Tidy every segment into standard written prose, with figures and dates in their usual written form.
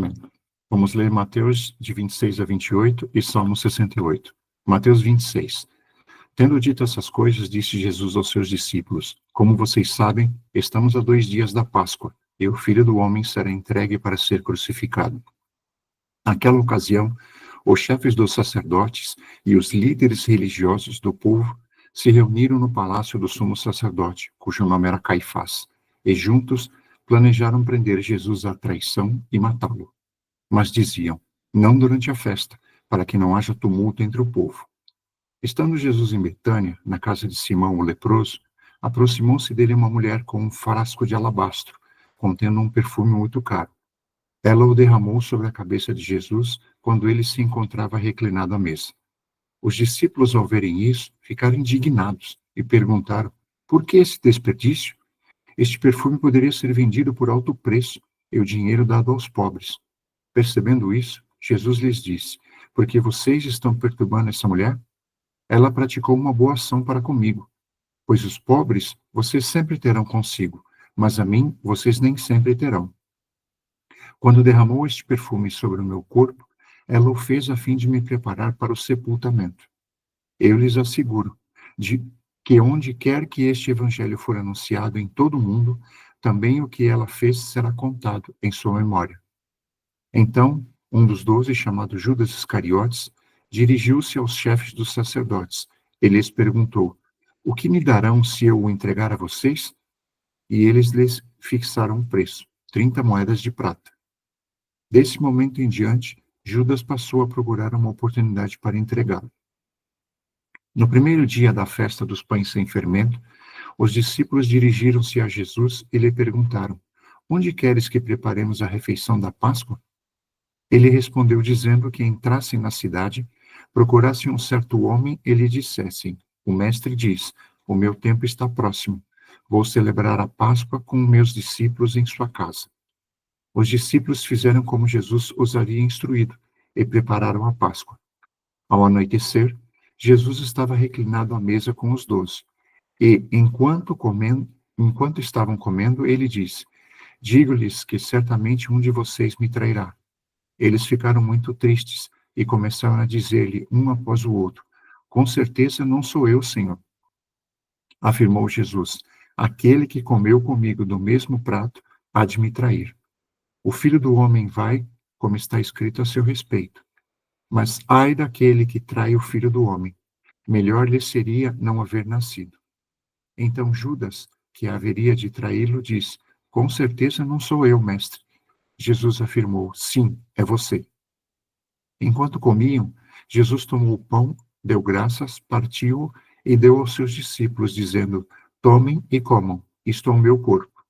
Amém. Vamos ler Mateus de 26 a 28 e Salmo 68. Mateus 26. Tendo dito essas coisas, disse Jesus aos seus discípulos: Como vocês sabem, estamos a 2 dias da Páscoa, e o Filho do Homem será entregue para ser crucificado. Naquela ocasião, os chefes dos sacerdotes e os líderes religiosos do povo se reuniram no palácio do sumo sacerdote, cujo nome era Caifás, e juntos planejaram prender Jesus à traição e matá-lo. Mas diziam: não durante a festa, para que não haja tumulto entre o povo. Estando Jesus em Betânia, na casa de Simão o leproso, aproximou-se dele uma mulher com um frasco de alabastro, contendo um perfume muito caro. Ela o derramou sobre a cabeça de Jesus quando ele se encontrava reclinado à mesa. Os discípulos, ao verem isso, ficaram indignados e perguntaram: por que esse desperdício? Este perfume poderia ser vendido por alto preço e o dinheiro dado aos pobres. Percebendo isso, Jesus lhes disse: por que vocês estão perturbando essa mulher? Ela praticou uma boa ação para comigo, pois os pobres vocês sempre terão consigo, mas a mim vocês nem sempre terão. Quando derramou este perfume sobre o meu corpo, ela o fez a fim de me preparar para o sepultamento. Eu lhes asseguro que onde quer que este evangelho for anunciado em todo o mundo, também o que ela fez será contado em sua memória. Então, um dos 12, chamado Judas Iscariotes, dirigiu-se aos chefes dos sacerdotes. Ele lhes perguntou: o que me darão se eu o entregar a vocês? E eles lhes fixaram um preço, 30 moedas de prata. Desse momento em diante, Judas passou a procurar uma oportunidade para entregá-lo. No primeiro dia da festa dos pães sem fermento, os discípulos dirigiram-se a Jesus e lhe perguntaram: onde queres que preparemos a refeição da Páscoa? Ele respondeu dizendo que entrassem na cidade, procurassem um certo homem e lhe dissessem: o mestre diz, o meu tempo está próximo. Vou celebrar a Páscoa com meus discípulos em sua casa. Os discípulos fizeram como Jesus os havia instruído e prepararam a Páscoa. Ao anoitecer, Jesus estava reclinado à mesa com os 12. E, enquanto estavam comendo, ele disse: digo-lhes que certamente um de vocês me trairá. Eles ficaram muito tristes e começaram a dizer-lhe, um após o outro: com certeza não sou eu, Senhor. Afirmou Jesus: aquele que comeu comigo do mesmo prato há de me trair. O Filho do Homem vai, como está escrito a seu respeito. Mas ai daquele que trai o Filho do Homem. Melhor lhe seria não haver nascido. Então Judas, que haveria de traí-lo, disse: com certeza não sou eu, mestre. Jesus afirmou: sim, é você. Enquanto comiam, Jesus tomou o pão, deu graças, partiu-o e deu aos seus discípulos, dizendo: tomem e comam, isto é o meu corpo.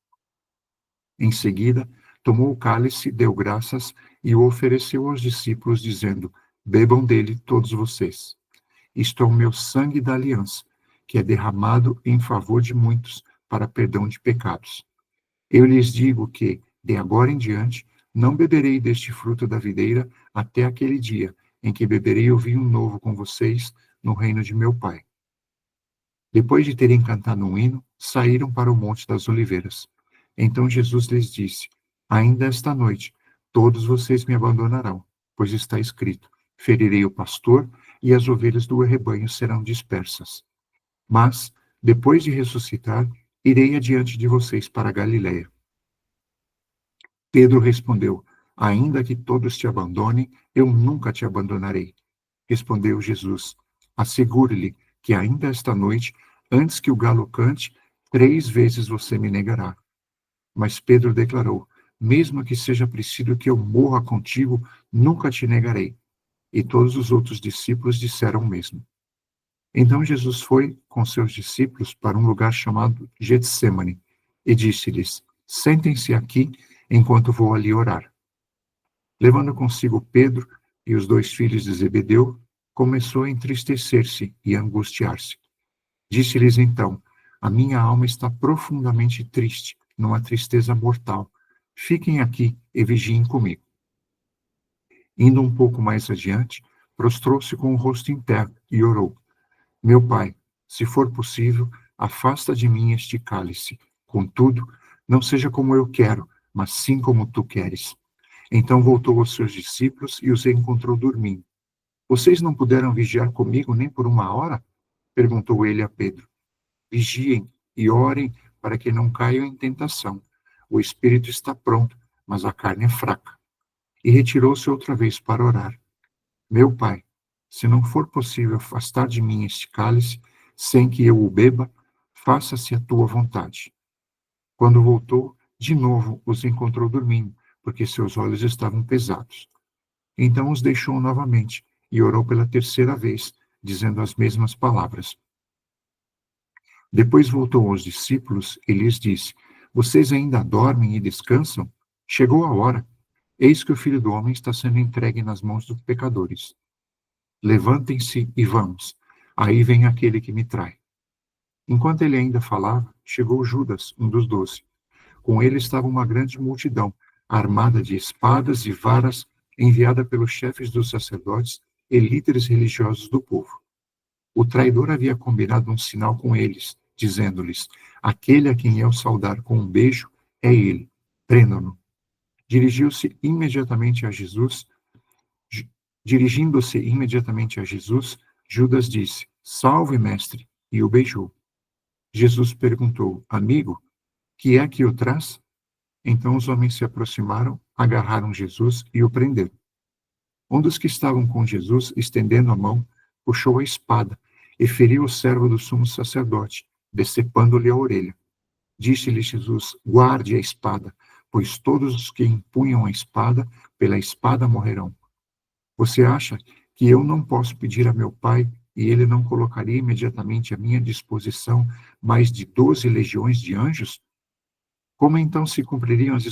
Em seguida, tomou o cálice, deu graças e o ofereceu aos discípulos, dizendo: bebam dele todos vocês. Isto é o meu sangue da aliança, que é derramado em favor de muitos para perdão de pecados. Eu lhes digo que, de agora em diante, não beberei deste fruto da videira até aquele dia em que beberei o vinho novo com vocês no reino de meu Pai. Depois de terem cantado um hino, saíram para o Monte das Oliveiras. Então Jesus lhes disse: ainda esta noite, todos vocês me abandonarão, pois está escrito: ferirei o pastor e as ovelhas do rebanho serão dispersas. Mas, depois de ressuscitar, irei adiante de vocês para a Galiléia. Pedro respondeu: ainda que todos te abandonem, eu nunca te abandonarei. Respondeu Jesus: assegure-lhe que ainda esta noite, antes que o galo cante, 3 vezes você me negará. Mas Pedro declarou: mesmo que seja preciso que eu morra contigo, nunca te negarei. E todos os outros discípulos disseram o mesmo. Então Jesus foi com seus discípulos para um lugar chamado Getsêmani e disse-lhes: sentem-se aqui enquanto vou ali orar. Levando consigo Pedro e os 2 filhos de Zebedeu, começou a entristecer-se e a angustiar-se. Disse-lhes então: a minha alma está profundamente triste, numa tristeza mortal. Fiquem aqui e vigiem comigo. Indo um pouco mais adiante, prostrou-se com o rosto em terra e orou: meu Pai, se for possível, afasta de mim este cálice. Contudo, não seja como eu quero, mas sim como tu queres. Então voltou aos seus discípulos e os encontrou dormindo. Vocês não puderam vigiar comigo nem por uma hora? Perguntou ele a Pedro. Vigiem e orem para que não caiam em tentação. O espírito está pronto, mas a carne é fraca. E retirou-se outra vez para orar. Meu Pai, se não for possível afastar de mim este cálice, sem que eu o beba, faça-se a tua vontade. Quando voltou, de novo os encontrou dormindo, porque seus olhos estavam pesados. Então os deixou novamente e orou pela terceira vez, dizendo as mesmas palavras. Depois voltou aos discípulos e lhes disse: Vocês ainda dormem e descansam? Chegou a hora. Eis que o Filho do Homem está sendo entregue nas mãos dos pecadores. Levantem-se e vamos. Aí vem aquele que me trai. Enquanto ele ainda falava, chegou Judas, um dos 12. Com ele estava uma grande multidão, armada de espadas e varas, enviada pelos chefes dos sacerdotes e líderes religiosos do povo. O traidor havia combinado um sinal com eles, dizendo-lhes: Aquele a quem eu saudar com um beijo é ele. Prendam-no. Dirigiu-se imediatamente a Jesus. Dirigindo-se imediatamente a Jesus, Judas disse: Salve, mestre, e o beijou. Jesus perguntou: Amigo, que é que o traz? Então os homens se aproximaram, agarraram Jesus e o prenderam. Um dos que estavam com Jesus, estendendo a mão, puxou a espada e feriu o servo do sumo sacerdote, decepando-lhe a orelha. Disse-lhe Jesus: Guarde a espada, pois todos os que empunham a espada, pela espada morrerão. Você acha que eu não posso pedir a meu Pai e ele não colocaria imediatamente à minha disposição mais de 12 legiões de anjos? Como então se cumpririam as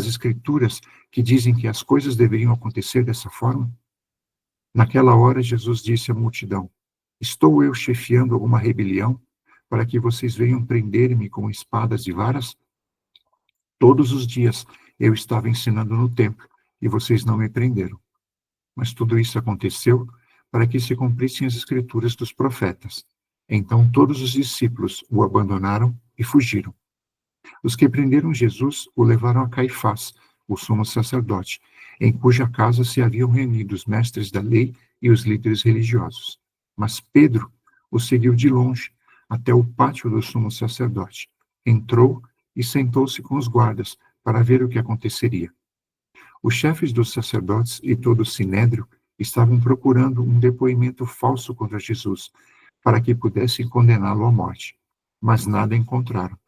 escrituras que dizem que as coisas deveriam acontecer dessa forma? Naquela hora, Jesus disse à multidão: Estou eu chefiando alguma rebelião para que vocês venham prender-me com espadas e varas? Todos os dias eu estava ensinando no templo e vocês não me prenderam. Mas tudo isso aconteceu para que se cumprissem as escrituras dos profetas. Então todos os discípulos o abandonaram e fugiram. Os que prenderam Jesus o levaram a Caifás, o sumo sacerdote, em cuja casa se haviam reunido os mestres da lei e os líderes religiosos. Mas Pedro o seguiu de longe até o pátio do sumo sacerdote. Entrou e sentou-se com os guardas para ver o que aconteceria. Os chefes dos sacerdotes e todo o sinédrio estavam procurando um depoimento falso contra Jesus, para que pudessem condená-lo à morte. Mas nada encontraram,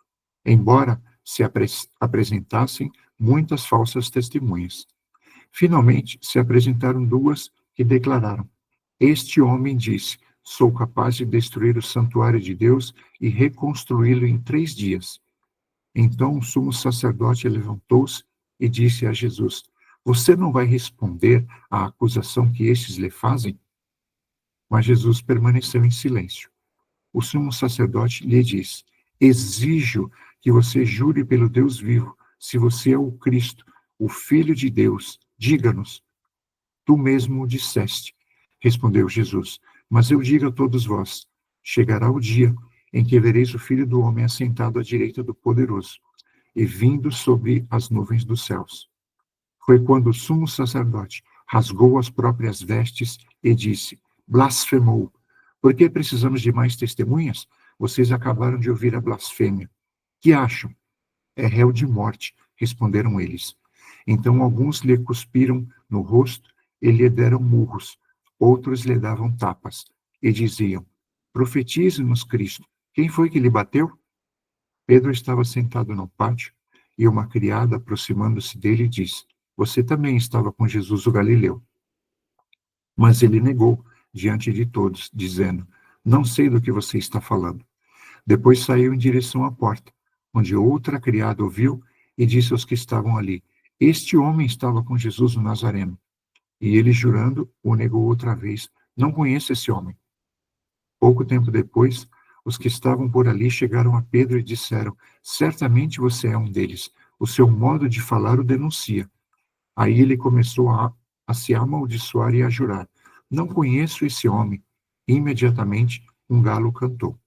embora se apresentassem muitas falsas testemunhas. Finalmente, se apresentaram duas que declararam: Este homem disse: Sou capaz de destruir o santuário de Deus e reconstruí-lo em 3 dias. Então o sumo sacerdote levantou-se e disse a Jesus: Você não vai responder à acusação que estes lhe fazem? Mas Jesus permaneceu em silêncio. O sumo sacerdote lhe disse: Exijo que você jure pelo Deus vivo, se você é o Cristo, o Filho de Deus. Diga-nos. Tu mesmo o disseste, respondeu Jesus. Mas eu digo a todos vós: chegará o dia em que vereis o Filho do Homem assentado à direita do Poderoso e vindo sobre as nuvens dos céus. Foi quando o sumo sacerdote rasgou as próprias vestes e disse: Blasfemou. Por que precisamos de mais testemunhas? Vocês acabaram de ouvir a blasfêmia. Que acham? É réu de morte, responderam eles. Então alguns lhe cuspiram no rosto e lhe deram murros, outros lhe davam tapas, e diziam: Profetize-nos, Cristo, quem foi que lhe bateu? Pedro estava sentado no pátio, e uma criada, aproximando-se dele, disse: Você também estava com Jesus o Galileu. Mas ele negou diante de todos, dizendo: Não sei do que você está falando. Depois saiu em direção à porta, onde outra criada ouviu e disse aos que estavam ali: Este homem estava com Jesus o Nazareno. E ele, jurando, o negou outra vez: Não conheço esse homem. Pouco tempo depois, os que estavam por ali chegaram a Pedro e disseram: Certamente você é um deles. O seu modo de falar o denuncia. Aí ele começou a se amaldiçoar e a jurar: Não conheço esse homem. Imediatamente, um galo cantou.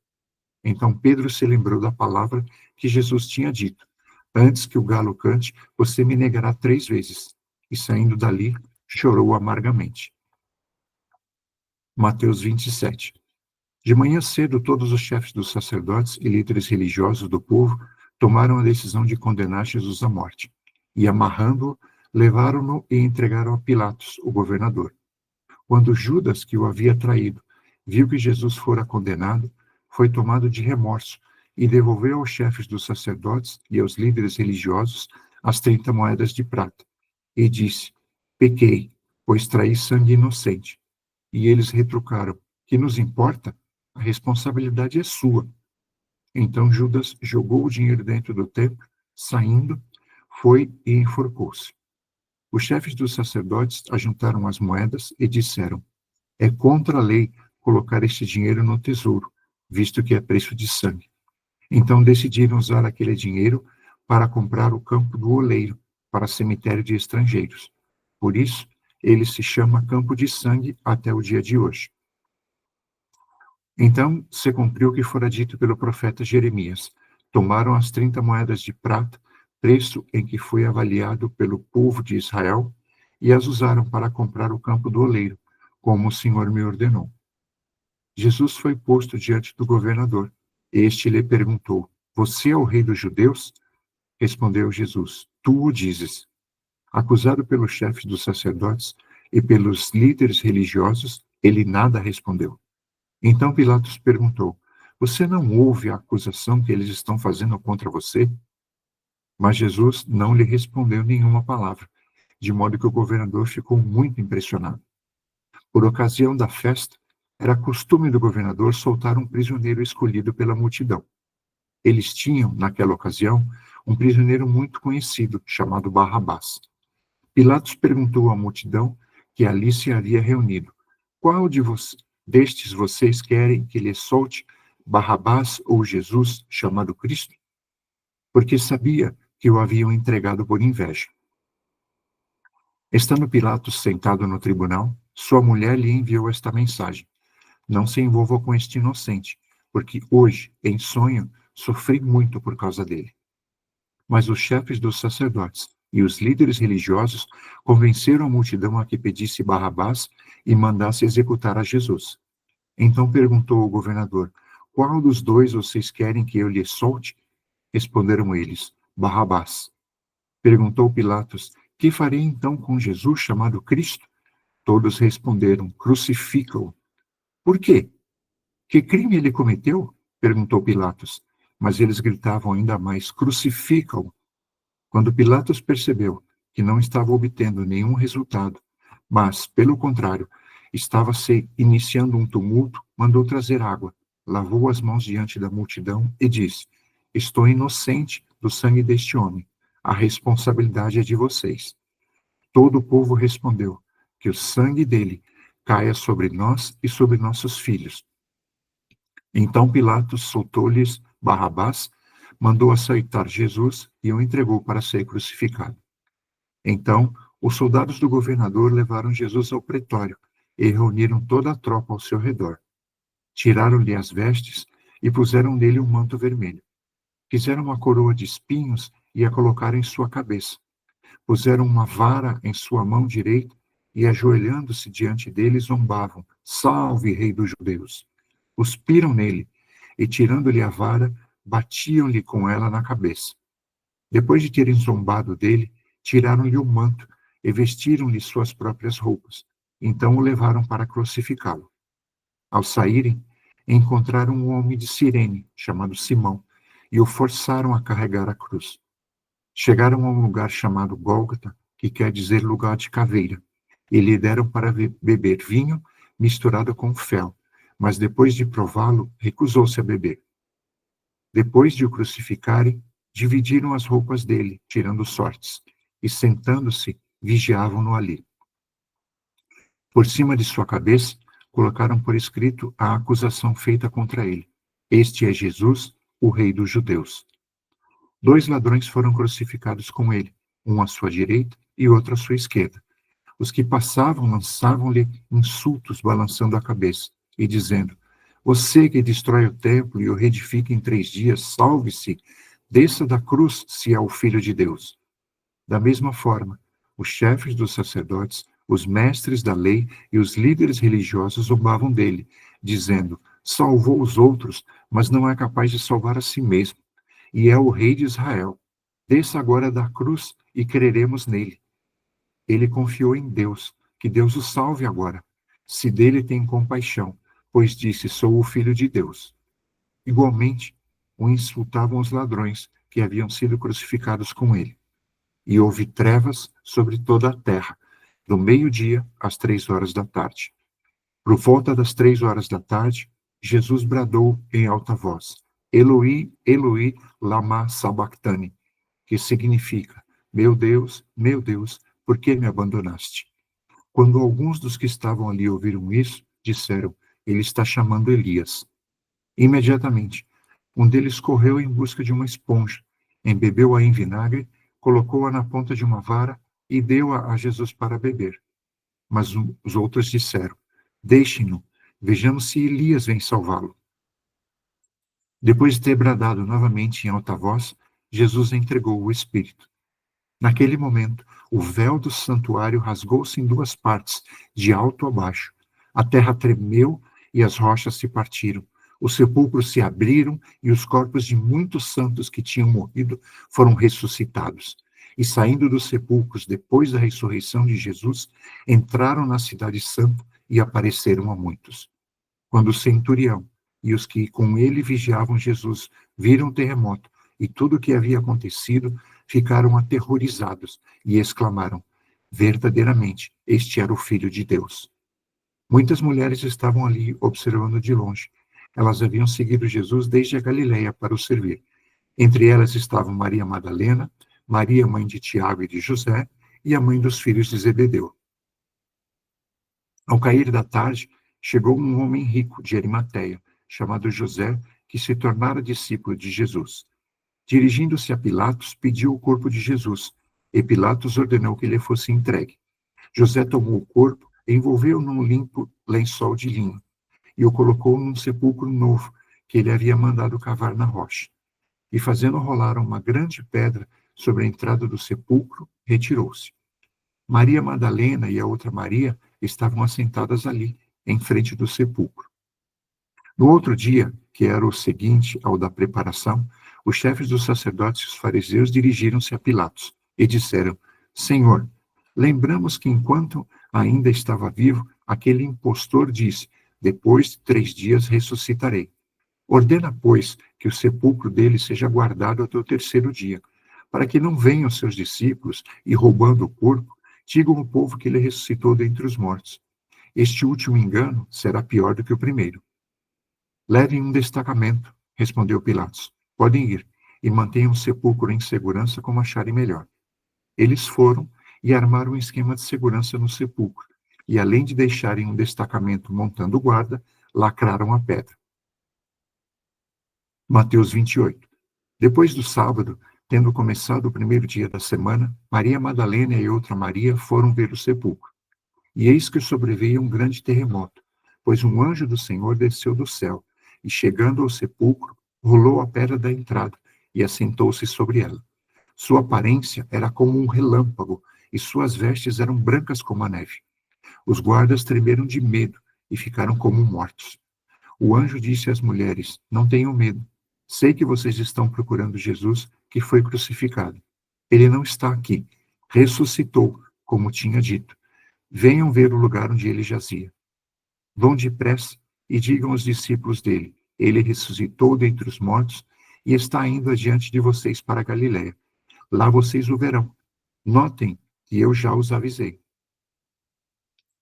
Então Pedro se lembrou da palavra que Jesus tinha dito: Antes que o galo cante, você me negará 3 vezes. E saindo dali, chorou amargamente. Mateus 27. De manhã cedo, todos os chefes dos sacerdotes e líderes religiosos do povo tomaram a decisão de condenar Jesus à morte. E, amarrando-o, levaram-no e entregaram a Pilatos, o governador. Quando Judas, que o havia traído, viu que Jesus fora condenado, foi tomado de remorso e devolveu aos chefes dos sacerdotes e aos líderes religiosos as 30 moedas de prata. E disse: Pequei, pois traí sangue inocente. E eles retrucaram: Que nos importa? A responsabilidade é sua. Então Judas jogou o dinheiro dentro do templo, saindo, foi e enforcou-se. Os chefes dos sacerdotes ajuntaram as moedas e disseram: É contra a lei colocar este dinheiro no tesouro, visto que é preço de sangue. Então decidiram usar aquele dinheiro para comprar o campo do oleiro, para cemitério de estrangeiros. Por isso, ele se chama Campo de Sangue até o dia de hoje. Então se cumpriu o que fora dito pelo profeta Jeremias. Tomaram as 30 moedas de prata, preço em que foi avaliado pelo povo de Israel, e as usaram para comprar o campo do oleiro, como o Senhor me ordenou. Jesus foi posto diante do governador. Este lhe perguntou: Você é o rei dos judeus? Respondeu Jesus: Tu o dizes. Acusado pelos chefes dos sacerdotes e pelos líderes religiosos, ele nada respondeu. Então Pilatos perguntou: Você não ouve a acusação que eles estão fazendo contra você? Mas Jesus não lhe respondeu nenhuma palavra, de modo que o governador ficou muito impressionado. Por ocasião da festa, era costume do governador soltar um prisioneiro escolhido pela multidão. Eles tinham, naquela ocasião, um prisioneiro muito conhecido, chamado Barrabás. Pilatos perguntou à multidão que ali se havia reunido: Qual destes vocês querem que lhe solte, Barrabás ou Jesus, chamado Cristo? Porque sabia que o haviam entregado por inveja. Estando Pilatos sentado no tribunal, sua mulher lhe enviou esta mensagem: Não se envolva com este inocente, porque hoje, em sonho, sofri muito por causa dele. Mas os chefes dos sacerdotes e os líderes religiosos convenceram a multidão a que pedisse Barrabás e mandasse executar a Jesus. Então perguntou o governador: Qual dos dois vocês querem que eu lhe solte? Responderam eles: Barrabás. Perguntou Pilatos: Que farei então com Jesus chamado Cristo? Todos responderam: Crucifica-o. Por quê? Que crime ele cometeu? Perguntou Pilatos. Mas eles gritavam ainda mais: Crucifica-o. Quando Pilatos percebeu que não estava obtendo nenhum resultado, mas, pelo contrário, estava se iniciando um tumulto, mandou trazer água, lavou as mãos diante da multidão e disse: Estou inocente do sangue deste homem. A responsabilidade é de vocês. Todo o povo respondeu: Que o sangue dele caia sobre nós e sobre nossos filhos. Então Pilatos soltou-lhes Barrabás, mandou açoitar Jesus e o entregou para ser crucificado. Então, os soldados do governador levaram Jesus ao pretório e reuniram toda a tropa ao seu redor. Tiraram-lhe as vestes e puseram nele um manto vermelho. Fizeram uma coroa de espinhos e a colocaram em sua cabeça. Puseram uma vara em sua mão direita e, ajoelhando-se diante dele, zombavam: Salve, rei dos judeus! Cuspiram nele e, tirando-lhe a vara, batiam-lhe com ela na cabeça. Depois de terem zombado dele, tiraram-lhe o manto e vestiram-lhe suas próprias roupas. Então o levaram para crucificá-lo. Ao saírem, encontraram um homem de Cirene, chamado Simão, e o forçaram a carregar a cruz. Chegaram a um lugar chamado Gólgota, que quer dizer lugar de caveira, e lhe deram para beber vinho misturado com fel, mas depois de prová-lo, recusou-se a beber. Depois de o crucificarem, dividiram as roupas dele, tirando sortes, e sentando-se, vigiavam-no ali. Por cima de sua cabeça, colocaram por escrito a acusação feita contra ele: Este é Jesus, o rei dos judeus. 2 ladrões foram crucificados com ele, um à sua direita e outro à sua esquerda. Os que passavam lançavam-lhe insultos, balançando a cabeça e dizendo: Você que destrói o templo e o reedifica em 3 dias, salve-se! Desça da cruz se é o Filho de Deus. Da mesma forma, os chefes dos sacerdotes, os mestres da lei e os líderes religiosos zombavam dele, dizendo: salvou os outros, mas não é capaz de salvar a si mesmo, e é o rei de Israel. Desça agora da cruz e creremos nele. Ele confiou em Deus, que Deus o salve agora, se dele tem compaixão, pois disse: sou o Filho de Deus. Igualmente, o insultavam os ladrões que haviam sido crucificados com ele. E houve trevas sobre toda a terra, do meio-dia às 3 horas da tarde. Por volta das 3 horas da tarde, Jesus bradou em alta voz: Eloi, Eloi, lama sabachthani, que significa: meu Deus, por que me abandonaste? Quando alguns dos que estavam ali ouviram isso, disseram: ele está chamando Elias. Imediatamente, um deles correu em busca de uma esponja, embebeu-a em vinagre, colocou-a na ponta de uma vara e deu-a a Jesus para beber. Mas os outros disseram: deixem-no, vejamos se Elias vem salvá-lo. Depois de ter bradado novamente em alta voz, Jesus entregou o Espírito. Naquele momento, o véu do santuário rasgou-se em 2 partes, de alto a baixo. A terra tremeu e as rochas se partiram. Os sepulcros se abriram e os corpos de muitos santos que tinham morrido foram ressuscitados. E saindo dos sepulcros depois da ressurreição de Jesus, entraram na cidade santa e apareceram a muitos. Quando o centurião e os que com ele vigiavam Jesus viram o terremoto e tudo o que havia acontecido, ficaram aterrorizados e exclamaram: verdadeiramente, este era o Filho de Deus. Muitas mulheres estavam ali observando de longe. Elas haviam seguido Jesus desde a Galileia para o servir. Entre elas estavam Maria Madalena, Maria, mãe de Tiago e de José, e a mãe dos filhos de Zebedeu. Ao cair da tarde, chegou um homem rico de Arimateia, chamado José, que se tornara discípulo de Jesus. Dirigindo-se a Pilatos, pediu o corpo de Jesus, e Pilatos ordenou que lhe fosse entregue. José tomou o corpo, envolveu-o num limpo lençol de linho, e o colocou num sepulcro novo, que ele havia mandado cavar na rocha. E fazendo rolar uma grande pedra sobre a entrada do sepulcro, retirou-se. Maria Madalena e a outra Maria estavam assentadas ali, em frente do sepulcro. No outro dia, que era o seguinte ao da preparação, os chefes dos sacerdotes e os fariseus dirigiram-se a Pilatos e disseram: Senhor, lembramos que enquanto ainda estava vivo, aquele impostor disse: depois de 3 dias ressuscitarei. Ordena, pois, que o sepulcro dele seja guardado até o 3º dia, para que não venham seus discípulos e, roubando o corpo, digam ao povo que ele ressuscitou dentre os mortos. Este último engano será pior do que o primeiro. Levem um destacamento, respondeu Pilatos. Podem ir, e mantenham o sepulcro em segurança como acharem melhor. Eles foram e armaram um esquema de segurança no sepulcro, e além de deixarem um destacamento montando guarda, lacraram a pedra. Mateus 28. Depois do sábado, tendo começado o 1º dia da semana, Maria Madalena e outra Maria foram ver o sepulcro. E eis que sobreveio um grande terremoto, pois um anjo do Senhor desceu do céu, e chegando ao sepulcro, rolou a pedra da entrada, e assentou-se sobre ela. Sua aparência era como um relâmpago, e suas vestes eram brancas como a neve. Os guardas tremeram de medo, e ficaram como mortos. O anjo disse às mulheres: não tenham medo. Sei que vocês estão procurando Jesus, que foi crucificado. Ele não está aqui. Ressuscitou, como tinha dito. Venham ver o lugar onde ele jazia. Vão depressa e digam aos discípulos dele: ele ressuscitou dentre os mortos e está indo adiante de vocês para a Galiléia. Lá vocês o verão. Notem que eu já os avisei.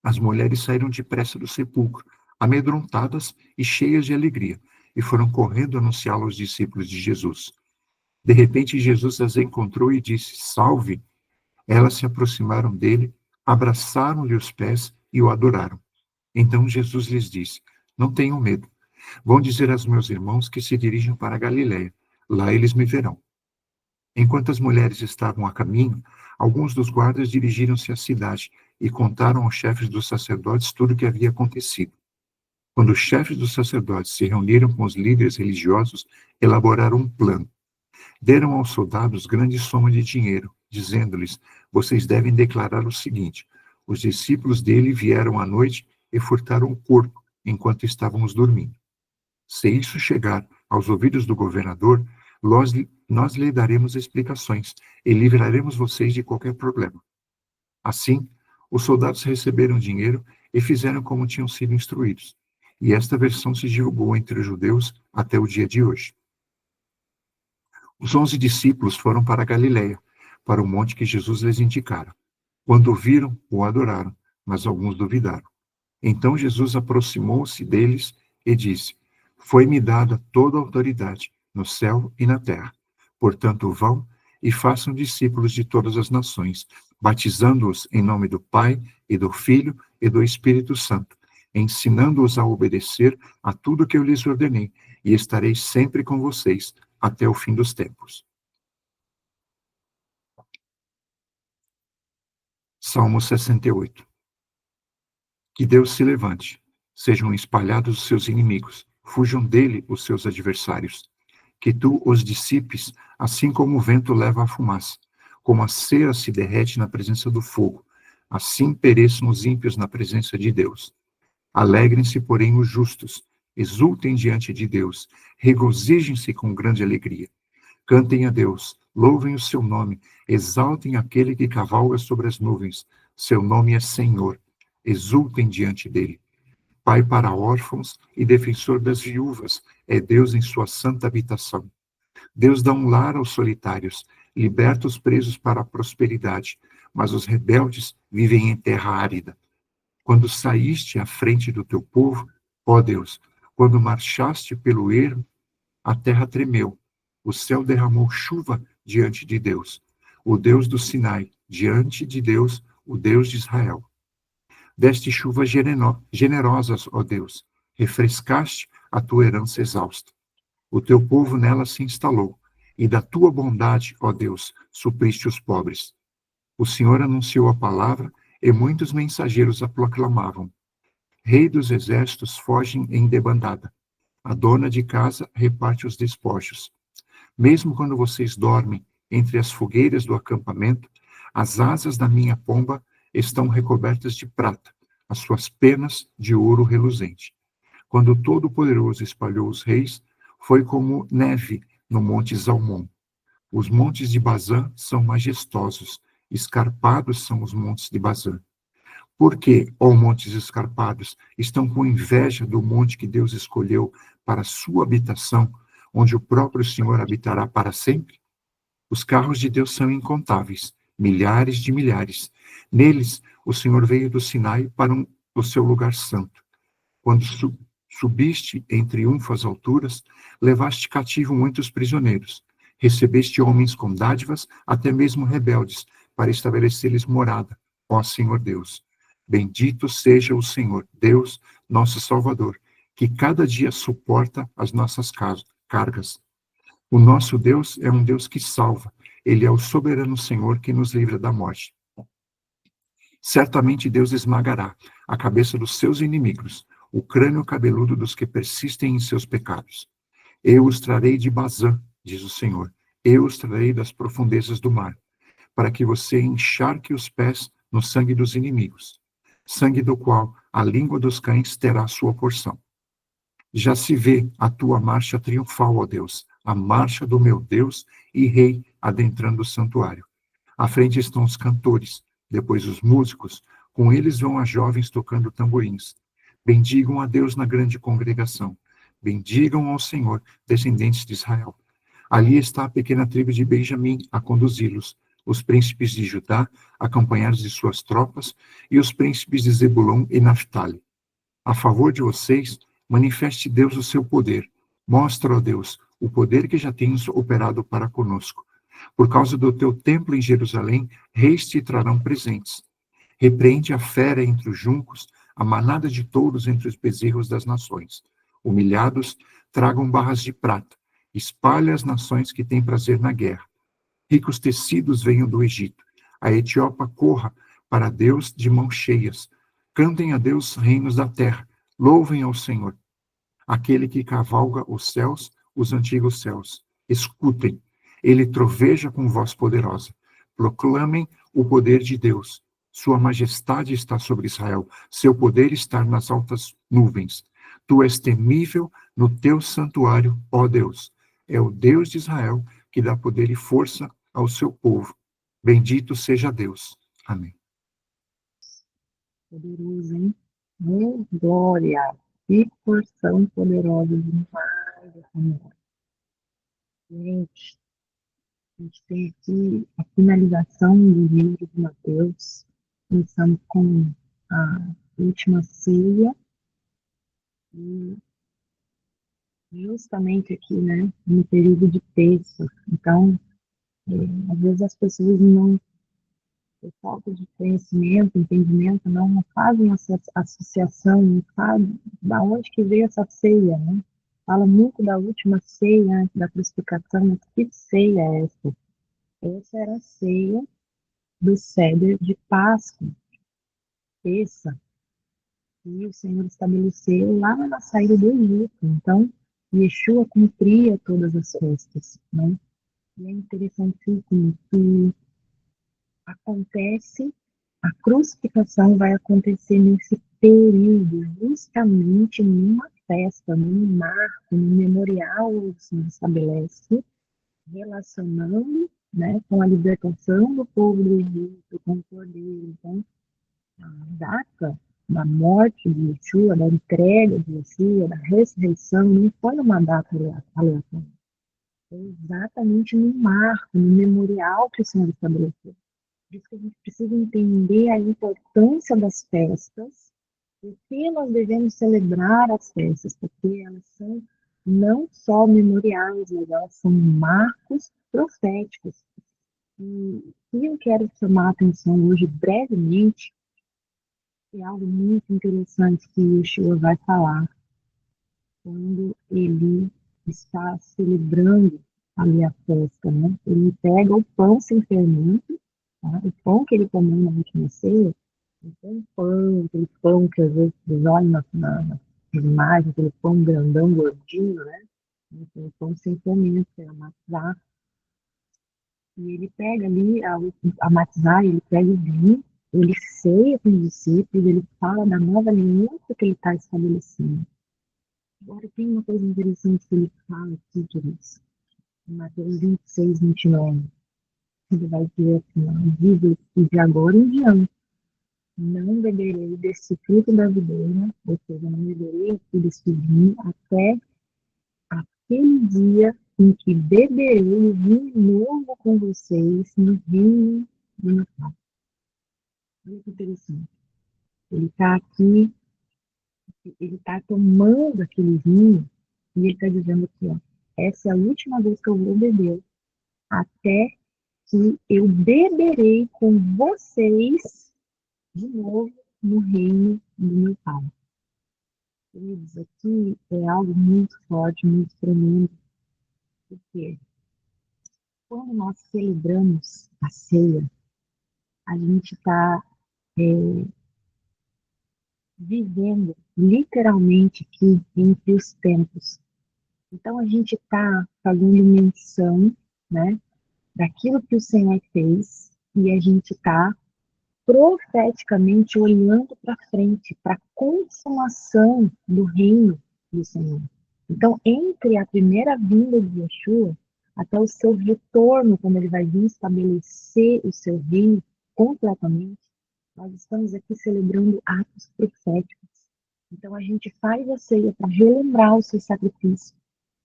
As mulheres saíram depressa do sepulcro, amedrontadas e cheias de alegria, e foram correndo anunciá-lo aos discípulos de Jesus. De repente, Jesus as encontrou e disse: Salve! Elas se aproximaram dele, abraçaram-lhe os pés e o adoraram. Então Jesus lhes disse: não tenham medo. Vão dizer aos meus irmãos que se dirijam para a Galiléia. Lá eles me verão. Enquanto as mulheres estavam a caminho, alguns dos guardas dirigiram-se à cidade e contaram aos chefes dos sacerdotes tudo o que havia acontecido. Quando os chefes dos sacerdotes se reuniram com os líderes religiosos, elaboraram um plano. Deram aos soldados grande soma de dinheiro, dizendo-lhes: vocês devem declarar o seguinte: os discípulos dele vieram à noite e furtaram o corpo enquanto estávamos dormindo. Se isso chegar aos ouvidos do governador, nós lhe daremos explicações e livraremos vocês de qualquer problema. Assim, os soldados receberam dinheiro e fizeram como tinham sido instruídos. E esta versão se divulgou entre os judeus até o dia de hoje. Os 11 discípulos foram para a Galiléia, para o monte que Jesus lhes indicara. Quando o viram, o adoraram, mas alguns duvidaram. Então Jesus aproximou-se deles e disse: foi-me dada toda a autoridade, no céu e na terra. Portanto, vão e façam discípulos de todas as nações, batizando-os em nome do Pai e do Filho e do Espírito Santo, ensinando-os a obedecer a tudo que eu lhes ordenei, e estarei sempre com vocês até o fim dos tempos. Salmo 68. Que Deus se levante, sejam espalhados os seus inimigos, fujam dele os seus adversários. Que tu os dissipes, assim como o vento leva a fumaça, como a cera se derrete na presença do fogo, assim pereçam os ímpios na presença de Deus. Alegrem-se, porém, os justos, exultem diante de Deus, regozijem-se com grande alegria. Cantem a Deus, louvem o seu nome, exaltem aquele que cavalga sobre as nuvens. Seu nome é Senhor, exultem diante dele. Pai para órfãos e defensor das viúvas, é Deus em sua santa habitação. Deus dá um lar aos solitários, liberta os presos para a prosperidade, mas os rebeldes vivem em terra árida. Quando saíste à frente do teu povo, ó Deus, quando marchaste pelo ermo, a terra tremeu, o céu derramou chuva diante de Deus, o Deus do Sinai, diante de Deus, o Deus de Israel. Deste chuvas generosas, ó Deus, refrescaste a tua herança exausta. O teu povo nela se instalou, e da tua bondade, ó Deus, supriste os pobres. O Senhor anunciou a palavra, e muitos mensageiros a proclamavam. Rei dos exércitos foge em debandada. A dona de casa reparte os despojos. Mesmo quando vocês dormem entre as fogueiras do acampamento, as asas da minha pomba estão recobertas de prata, as suas penas de ouro reluzente. Quando o Todo-Poderoso espalhou os reis, foi como neve no monte Zalmon. Os montes de Bazã são majestosos, escarpados são os montes de Bazã. Porque, ó montes escarpados, estão com inveja do monte que Deus escolheu para sua habitação, onde o próprio Senhor habitará para sempre? Os carros de Deus são incontáveis, milhares de milhares. Neles, o Senhor veio do Sinai para o seu lugar santo. Quando subiste em triunfo às alturas, levaste cativo muitos prisioneiros. Recebeste homens com dádivas, até mesmo rebeldes, para estabelecer-lhes morada, ó Senhor Deus. Bendito seja o Senhor, Deus, nosso Salvador, que cada dia suporta as nossas cargas. O nosso Deus é um Deus que salva. Ele é o soberano Senhor que nos livra da morte. Certamente Deus esmagará a cabeça dos seus inimigos, o crânio cabeludo dos que persistem em seus pecados. Eu os trarei de Bazã, diz o Senhor. Eu os trarei das profundezas do mar, para que você encharque os pés no sangue dos inimigos, sangue do qual a língua dos cães terá sua porção. Já se vê a tua marcha triunfal, ó Deus, a marcha do meu Deus e Rei adentrando o santuário. À frente estão os cantores, depois os músicos, com eles vão as jovens tocando tamborins. Bendigam a Deus na grande congregação. Bendigam ao Senhor, descendentes de Israel. Ali está a pequena tribo de Benjamim a conduzi-los, os príncipes de Judá, acompanhados de suas tropas, e os príncipes de Zebulon e Naftali. A favor de vocês, manifeste Deus o seu poder. Mostra, ó Deus, o poder que já tens operado para conosco. Por causa do teu templo em Jerusalém, reis te trarão presentes. Repreende a fera entre os juncos, a manada de touros entre os bezerros das nações. Humilhados, tragam barras de prata. Espalhe as nações que têm prazer na guerra. Ricos tecidos venham do Egito. A Etiópia corra para Deus de mãos cheias. Cantem a Deus, reinos da terra. Louvem ao Senhor, aquele que cavalga os céus, os antigos céus. Escutem. Ele troveja com voz poderosa. Proclamem o poder de Deus. Sua majestade está sobre Israel. Seu poder está nas altas nuvens. Tu és temível no teu santuário, ó Deus. É o Deus de Israel que dá poder e força ao seu povo. Bendito seja Deus. Amém. Poderoso, hein? Glória! Que porção poderosa demais essa mulher. Gente, a gente tem aqui a finalização do livro de Mateus. Começamos com a última ceia e justamente aqui, né, no período de Pêssego. Então, às vezes as pessoas não, por falta de conhecimento, entendimento, não fazem essa associação, não sabem da onde que veio essa ceia, né? Fala muito da última ceia, da crucificação, mas que ceia é essa? Essa era a ceia do Ceder de Páscoa, essa que o Senhor estabeleceu lá na saída do Egito. Então, Yeshua cumpria todas as festas, né? E é interessantíssimo que acontece, a crucificação vai acontecer nesse período, justamente numa festa, num marco, num memorial que se estabelece, relacionando, né, com a libertação do povo do Egito, com o Cordeiro. Então, a data da morte de Yeshua, da entrega de Yeshua, da ressurreição, não foi uma data aleatória. Foi exatamente no marco, no memorial que o Senhor estabeleceu. Por isso que a gente precisa entender a importância das festas, e que nós devemos celebrar as festas, porque elas são não só memoriais, mas elas são marcos proféticos. E eu quero chamar a atenção hoje brevemente é algo muito interessante que o Yeshua vai falar quando ele está celebrando ali a festa, né? Ele pega o pão sem fermento, tá? O pão que ele comeu na última ceia, então pão, aquele pão que às vezes vocês olham na imagem, aquele pão grandão, gordinho, né? Aquele pão sem fermento, que é a matzá. E ele pega ali a matzá, ele pega o vinho, ele ceia com os discípulos, ele fala da nova aliança que ele está estabelecendo. Agora, tem uma coisa interessante que ele fala aqui, queridos, em Mateus 26, 29. Ele vai dizer assim, ó, diz que de agora em diante, não beberei desse fruto da videira, ou seja, não beberei aqui desse vinho, até aquele dia em que beberei o vinho novo com vocês no reino do meu Pai. Olha que interessante. Ele está aqui, ele está tomando aquele vinho e ele está dizendo aqui, ó, essa é a última vez que eu vou beber, até que eu beberei com vocês de novo no reino do meu Pai. Queridos, aqui é algo muito forte, muito tremendo, porque quando nós celebramos a ceia, a gente está vivendo literalmente aqui entre os tempos. Então a gente está fazendo menção, né, daquilo que o Senhor fez e a gente está profeticamente olhando para frente, para a consumação do reino do Senhor. Então, entre a primeira vinda de Yeshua até o seu retorno, quando ele vai vir estabelecer o seu reino completamente, nós estamos aqui celebrando atos proféticos. Então, a gente faz a ceia para relembrar o seu sacrifício,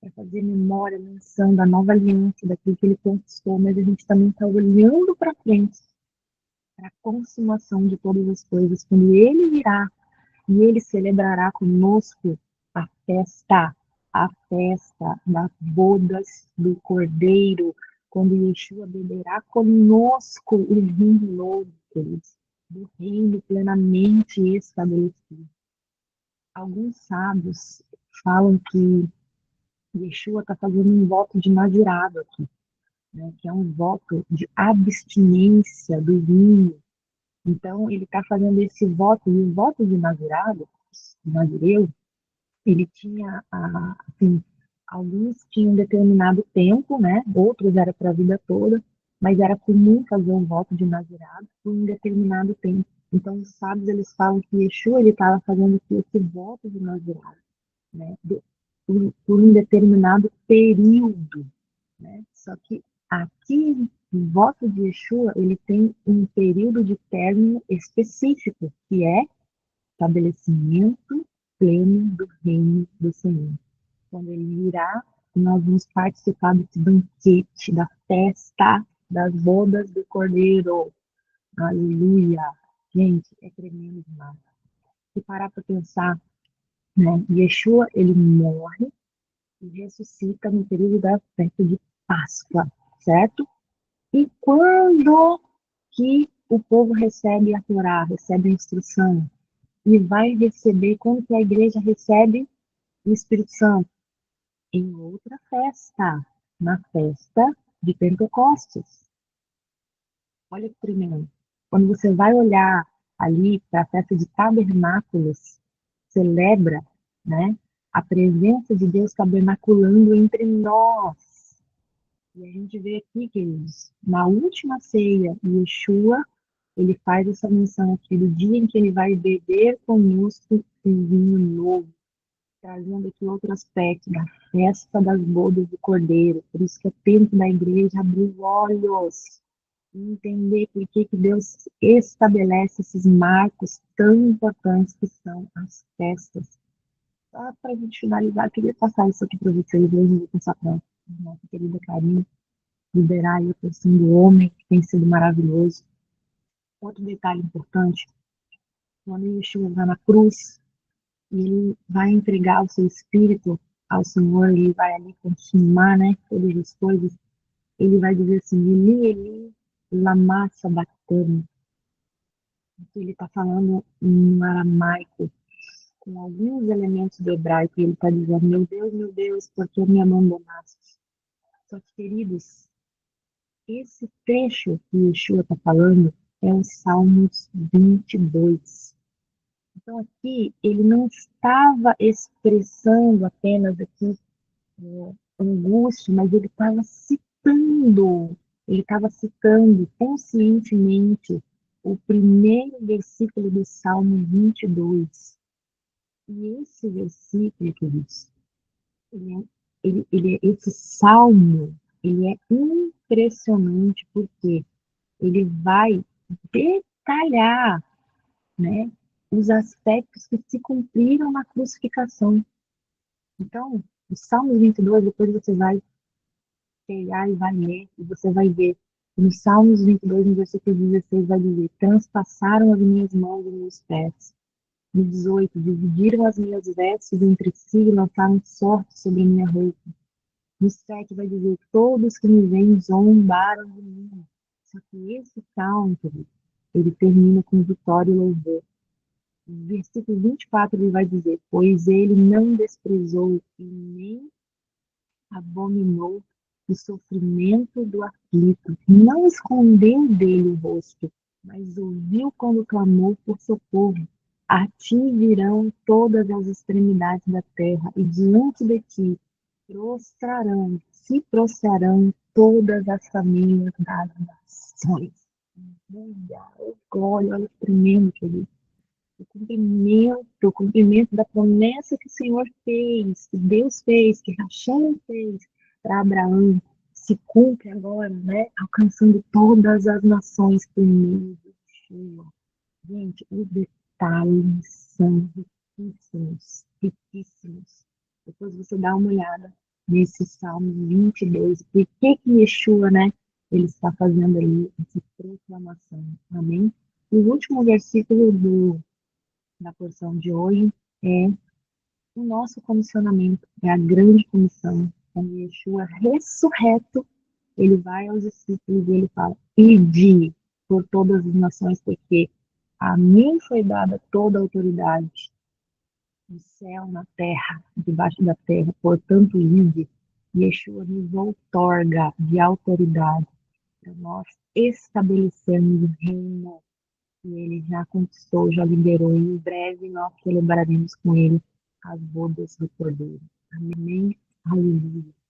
para fazer memória, menção da nova aliança, daquilo que ele conquistou, mas a gente também está olhando para frente, para a consumação de todas as coisas, quando ele virá e ele celebrará conosco a festa das bodas do Cordeiro, quando Yeshua beberá conosco o vinho novo, queridos, do reino plenamente estabelecido. Alguns sábios falam que Yeshua está fazendo um voto de nazirado aqui, né, que é um voto de abstinência do vinho. Então, ele está fazendo esse voto, e o voto de nazirado, nazireu, ele tinha, assim, Alguns tinham determinado tempo, né? Outros era para a vida toda, mas era comum fazer um voto de nazirado por um determinado tempo. Então, os sábios, eles falam que Yeshua, ele estava fazendo esse voto de nazirado, né? Por um determinado período, né? Só que aqui, o voto de Yeshua, ele tem um período de término específico, que é estabelecimento pleno do reino do Senhor. Quando ele virá, nós vamos participar desse banquete, da festa das bodas do Cordeiro. Aleluia! Gente, é tremendo demais. Se parar para pensar, né? Yeshua, ele morre e ressuscita no período da festa de Páscoa, certo? E quando que o povo recebe a Torá, recebe a instrução e vai receber, quando que a igreja recebe o Espírito Santo? Em outra festa, na festa de Pentecostes. Olha que tremendo. Quando você vai olhar ali para a festa de Tabernáculos, celebra, né, a presença de Deus tabernaculando entre nós. E a gente vê aqui, queridos, na última ceia, Yeshua, ele faz essa menção aqui do dia em que ele vai beber conosco um vinho novo, trazendo aqui outro aspecto da festa das bodas do Cordeiro. Por isso que é tempo da igreja abrir os olhos e entender por que Deus estabelece esses marcos tão importantes que são as festas. Só para a gente finalizar, eu queria passar isso aqui para vocês, hoje vou passar para a nossa querida Karine, liberar a questão do homem, que tem sido maravilhoso. Outro detalhe importante, quando Yeshua vai na cruz, e ele vai entregar o seu espírito ao Senhor, ele vai ali consumar, né, todas as coisas, ele vai dizer assim, Eli, Eli, lama sabachthani. Ele está falando em aramaico, com alguns elementos do hebraico, e ele está dizendo, meu Deus, por que me abandonaste? Só que, queridos, esse trecho que Yeshua está falando é o Salmos 22. Então, aqui, ele não estava expressando apenas aqui angústia, mas ele estava citando conscientemente o primeiro versículo do Salmo 22. E esse versículo, queridos, esse salmo, ele é impressionante porque ele vai detalhar, né, os aspectos que se cumpriram na crucificação. Então, o Salmo 22, depois você vai pegar e vai ler, e você vai ver. No Salmos 22, no versículo 16, vai dizer: transpassaram as minhas mãos e meus pés. No 18, dividiram as minhas vestes entre si e lançaram sorte sobre a minha roupa. No 7, vai dizer: todos que me veem zombaram de mim. Só que esse salmo, ele termina com vitória e louvor. No versículo 24, ele vai dizer: pois ele não desprezou e nem abominou o sofrimento do aflito, não escondeu dele o rosto, mas ouviu quando clamou por socorro. A ti virão todas as extremidades da terra, e diante de ti se prostrarão todas as famílias das nações. Glória, olha que tremendo, querido. O cumprimento da promessa que o Senhor fez, que Deus fez, que Hashem fez para Abraão, se cumpre agora, né? Alcançando todas as nações por meio de Yeshua. Gente, os detalhes são riquíssimos, riquíssimos. Depois você dá uma olhada nesse Salmo 22, por que Yeshua, né? Ele está fazendo ali essa proclamação. Amém? O último versículo da porção de hoje é o nosso comissionamento, é a grande comissão. Quando Yeshua ressurreto, ele vai aos discípulos e ele fala: ide por todas as nações, porque a mim foi dada toda a autoridade no céu, na terra, debaixo da terra. Portanto, ide. Yeshua nos outorga de autoridade para nós estabelecermos o reino que ele já conquistou, já liberou, e em breve nós celebraremos com ele as bodas do Cordeiro. Amém? Aleluia.